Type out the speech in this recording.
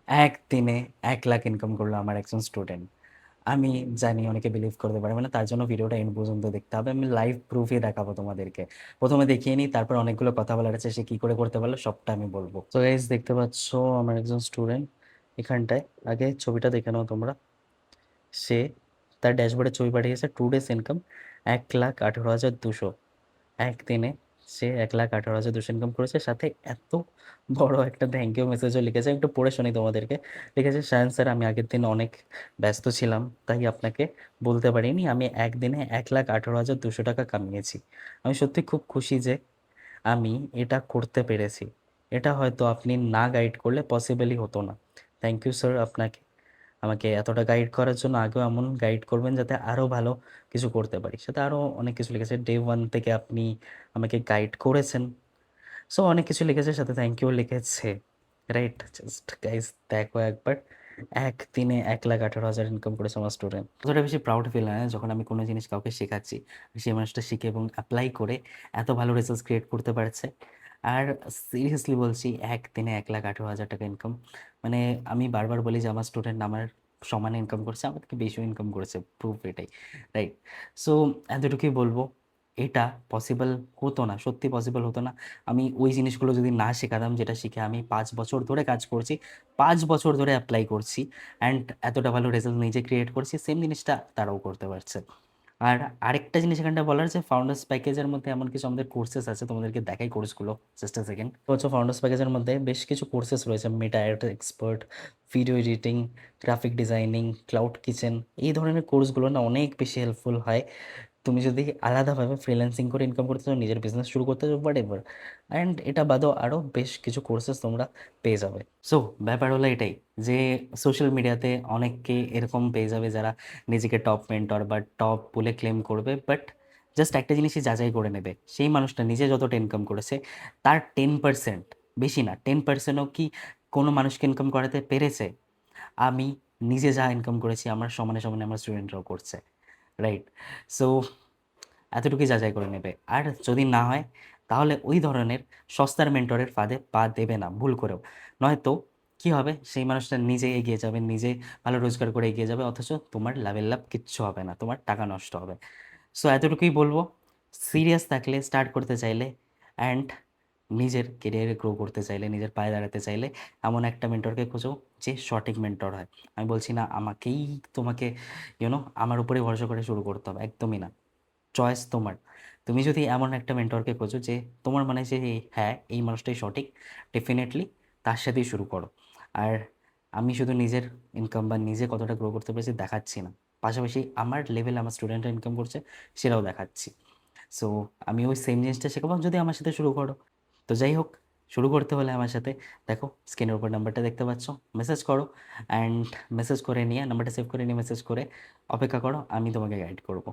একদিনে 1,00,000 ইনকাম করলো আমার একজন স্টুডেন্ট। আমি জানি অনেকে বিলিভ করতে পারবে না। তার জন্য ভিডিওটা এন্ড পর্যন্ত দেখতে হবে। আমি লাইভ প্রুফই দেখাবো তোমাদেরকে। ১ম এ দেখিয়ে নিই, তারপর অনেকগুলো কথা বলার আছে, সে কি করে করতে পারলো সবটা আমি বলব। সো গাইস, দেখতে পাচ্ছ আমার একজন স্টুডেন্ট এখানটায়। আগে ছবিটা দেখে নাও তোমরা। সে তার ড্যাশবোর্ডে ছবি পাঠিয়েছে, 2 ডেজ ইনকাম 1,18,200। একদিনে সে 1,18,200 ইনকাম করেছে। সাথে এত বড় একটা থ্যাংক ইউ মেসেজও লিখেছে। একটু পড়ে শোনাই তোমাদেরকে। লিখেছে, "শায়ান স্যার, আমি আগের দিন অনেক ব্যস্ত ছিলাম, তাই আপনাকে বলতে পারিনি। আমি একদিনে 1,18,200 টাকা কামিয়েছি। আমি সত্যি খুব খুশি যে আমি এটা করতে পেরেছি। এটা হয়তো আপনি না গাইড করলে পসিবলই হতো না। থ্যাংক ইউ স্যার আপনাকে। আমাকে এতটা গাইড করার জন্য। আগেও এমন গাইড করবেন যাতে আরও ভালো কিছু করতে পারি।" সাথে আরও অনেক কিছু লিখেছে। ডে 1 থেকে আপনি আমাকে গাইড করেছেন। সো অনেক কিছু লিখেছে, সাথে থ্যাংক ইউ লিখেছে। রাইট? জাস্ট গাইস দেখো একবার। একদিনে 1,18,000 ইনকাম করেছে আমার স্টুডেন্ট। কতটা বেশি প্রাউড ফিল হয় না যখন আমি কোনো জিনিস কাউকে শেখাচ্ছি, সেই মানুষটা শিখে এবং অ্যাপ্লাই করে এত ভালো রেজাল্টস ক্রিয়েট করতে পারছে। আর সিরিয়াসলি বলছি, একদিনে 1,18,000 টাকা ইনকাম, মানে আমি বারবার বলি যে আমার স্টুডেন্ট আমার সমানে ইনকাম করছে, আমার থেকে বেশিও ইনকাম করেছে, প্রুফ এটাই। রাইট? সো এতটুকুই বলবো। এটা পসিবল হতো না, সত্যি পসিবল হতো না আমি ওই জিনিসগুলো যদি না শেখাতাম, যেটা শিখে আমি 5 বছর ধরে কাজ করছি, 5 বছর ধরে অ্যাপ্লাই করছি, অ্যান্ড এতটা ভালো রেজাল্ট নিজে ক্রিয়েট করছি। সেম জিনিসটা তারাও করতে পারছে। আর আরেকটা জিনিস এখানটা বলার, যে ফাউন্ডার্স প্যাকেজের মধ্যে এমন কিছু আমাদের কোর্সেস আছে, তোমাদেরকে দেখাই কোর্সগুলো। Just a second. তো হচ্ছে ফাউন্ডার্স প্যাকেজের মধ্যে বেশ কিছু কোর্সেস রয়েছে। Meta ad expert, video editing, graphic designing, cloud kitchen. এই ধরনের কোর্সগুলো না অনেক বেশি হেল্পফুল হয় তুমি যদি আলাদাভাবে ফ্রিল্যান্সিং করে ইনকাম করতে চাও, নিজের বিজনেস শুরু করতে চাও, হোয়াট এভার। অ্যান্ড এটা বাদেও আরও বেশ কিছু কোর্সেস তোমরা পেয়ে যাবে। সো ব্যাপার হলো এটাই, যে সোশ্যাল মিডিয়াতে অনেককে এরকম পেয়ে যাবে যারা নিজেকে টপ মেন্টর বা টপ বলে ক্লেম করবে, বাট জাস্ট একটা জিনিসই যাচাই করে নেবে, সেই মানুষটা নিজে যতটা ইনকাম করেছে তার 10%, বেশি না, 10%ও কি কোনো মানুষকে ইনকাম করাতে পেরেছে? আমি নিজে যা ইনকাম করেছি আমার সমানে সমানে আমার স্টুডেন্টরাও করছে। রাইট? সো এতটুকুই যাচাই করে নেবে। আর যদি না হয়, তাহলে ওই ধরনের সস্তার মেন্টরের ফাঁদে পা দেবে না ভুল করেও। নয়তো কী হবে, সেই মানুষটা নিজে এগিয়ে যাবে, নিজে ভালো রোজগার করে এগিয়ে যাবে, অথচ তোমার লাভের লাভ কিচ্ছু হবে না, তোমার টাকা নষ্ট হবে। সো এতটুকুই বলবো। সিরিয়াস থাকলে, স্টার্ট করতে চাইলে, অ্যান্ড নিজের কেরিয়ারে গ্রো করতে চাইলে, নিজের পায়ে দাঁড়াতে চাইলে, এমন একটা মেন্টরকে খোঁজো যে সঠিক মেন্টর হয়। আমি বলছি না আমাকেই তোমাকে আমার উপরে ভরসা করে শুরু করতে হবে, একদমই না। চয়েস তোমার। তুমি যদি এমন একটা মেন্টরকে খোঁজো যে তোমার মানে যে হ্যাঁ, এই মানুষটাই সঠিক, ডেফিনেটলি তার সাথেই শুরু করো। আর আমি শুধু নিজের ইনকাম বা নিজে কতটা গ্রো করতে পেরেছি দেখাচ্ছি না, পাশাপাশি আমার লেভেলে আমার স্টুডেন্টরা ইনকাম করছে সেটাও দেখাচ্ছি। সো আমি ওই সেম জিনিসটা শেখাবো যদি আমার সাথে শুরু করো। তো যাই হোক, শুরু করতে হলে আমার সাথে, দেখো স্ক্রিনের উপর নাম্বারটা দেখতে পাচ্ছ, মেসেজ করো। অ্যান্ড মেসেজ করে নিয়ে, নাম্বারটা সেভ করে নিয়ে মেসেজ করে অপেক্ষা করো, আমি তোমাকে গাইড করবো।